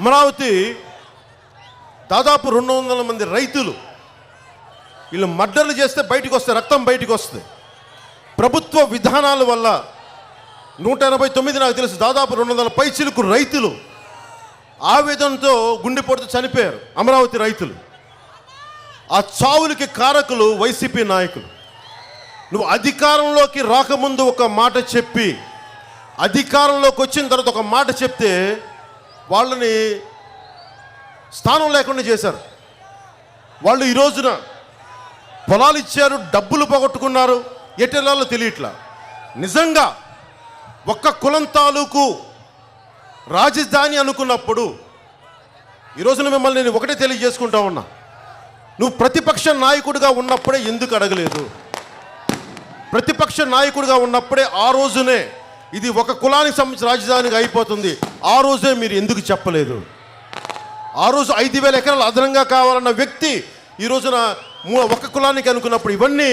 అమరావతి దాదాపు 200 మంది రైతులు వీళ్ళు మర్డర్లు చేస్తే బయటకు వస్తాయి, రక్తం బయటకు వస్తుంది. ప్రభుత్వ విధానాల వల్ల 189 నాకు తెలుసు దాదాపు 200 పైచిలకు రైతులు ఆవేదనతో గుండెపోటుతో చనిపోయారు. అమరావతి రైతులు. ఆ చావులకి కారకులు వైసీపీ నాయకులు. నువ్వు అధికారంలోకి రాకముందు ఒక మాట చెప్పి అధికారంలోకి వచ్చిన తర్వాత ఒక మాట చెప్తే వాళ్ళని స్థానం లేకుండా చేశారు. వాళ్ళు ఈ రోజున పొలాలు ఇచ్చారు, డబ్బులు పోగొట్టుకున్నారు, ఎటెలాలో తెలియట్లా. నిజంగా ఒక్క కులం తాలూకు రాజధాని అనుకున్నప్పుడు ఈరోజున మిమ్మల్ని నేను ఒకటే తెలియజేసుకుంటా ఉన్నా, నువ్వు ప్రతిపక్ష నాయకుడిగా ఉన్నప్పుడే ఎందుకు అడగలేదు? ప్రతిపక్ష నాయకుడిగా ఉన్నప్పుడే ఆ రోజునే ఇది ఒక కులానికి సంబంధించిన రాజధానిగా అయిపోతుంది, ఆ రోజే మీరు ఎందుకు చెప్పలేదు? ఆ రోజు 5,000 ఎకరాలు అదనంగా కావాలన్న వ్యక్తి ఈ రోజున ఒక కులానికి అనుకున్నప్పుడు ఇవన్నీ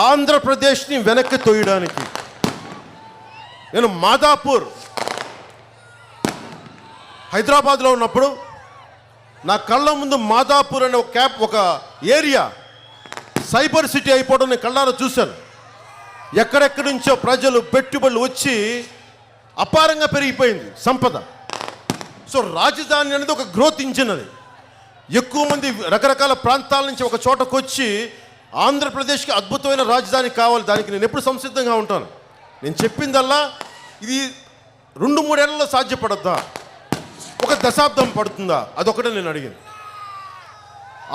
ఆంధ్రప్రదేశ్ని వెనక్కి తోయడానికి. నేను మాదాపూర్ హైదరాబాద్లో ఉన్నప్పుడు నా కళ్ళ ముందు మాదాపూర్ అనే ఒక ఏరియా సైబర్ సిటీ అయిపోవడం నేను కళ్ళారా చూశాను. ఎక్కడెక్కడి నుంచో ప్రజలు పెట్టుబడులు వచ్చి అపారంగా పెరిగిపోయింది సంపద. సో రాజధాని అనేది ఒక గ్రోత్ ఇంజిన్. అది ఎక్కువ మంది రకరకాల ప్రాంతాల నుంచి ఒక చోటకు వచ్చి ఆంధ్రప్రదేశ్కి అద్భుతమైన రాజధాని కావాలి, దానికి నేను ఎప్పుడు సంసిద్ధంగా ఉంటాను. నేను చెప్పిందల్లా ఇది 2-3 ఏళ్లలో సాధ్యపడద్దా, ఒక దశాబ్దం పడుతుందా, అదొకటే నేను అడిగింది.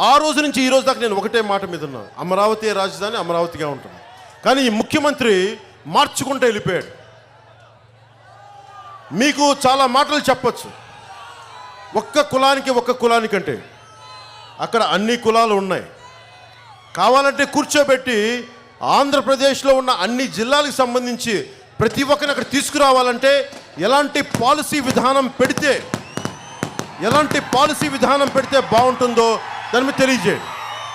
ఆ రోజు నుంచి ఈ రోజు దాకా నేను ఒకటే మాట మీద ఉన్నాను, అమరావతి రాజధాని అమరావతిగా ఉంటుంది. కానీ ఈ ముఖ్యమంత్రి మార్చుకుంటూ వెళ్ళిపోయాడు. మీకు చాలా మాటలు చెప్పచ్చు, ఒక్క కులానికి అంటే అక్కడ అన్ని కులాలు ఉన్నాయి. కావాలంటే కూర్చోబెట్టి ఆంధ్రప్రదేశ్లో ఉన్న అన్ని జిల్లాలకు సంబంధించి ప్రతి ఒక్కరిని అక్కడ తీసుకురావాలంటే ఎలాంటి పాలసీ విధానం పెడితే బాగుంటుందో దాని మీద తెలియజేయండి.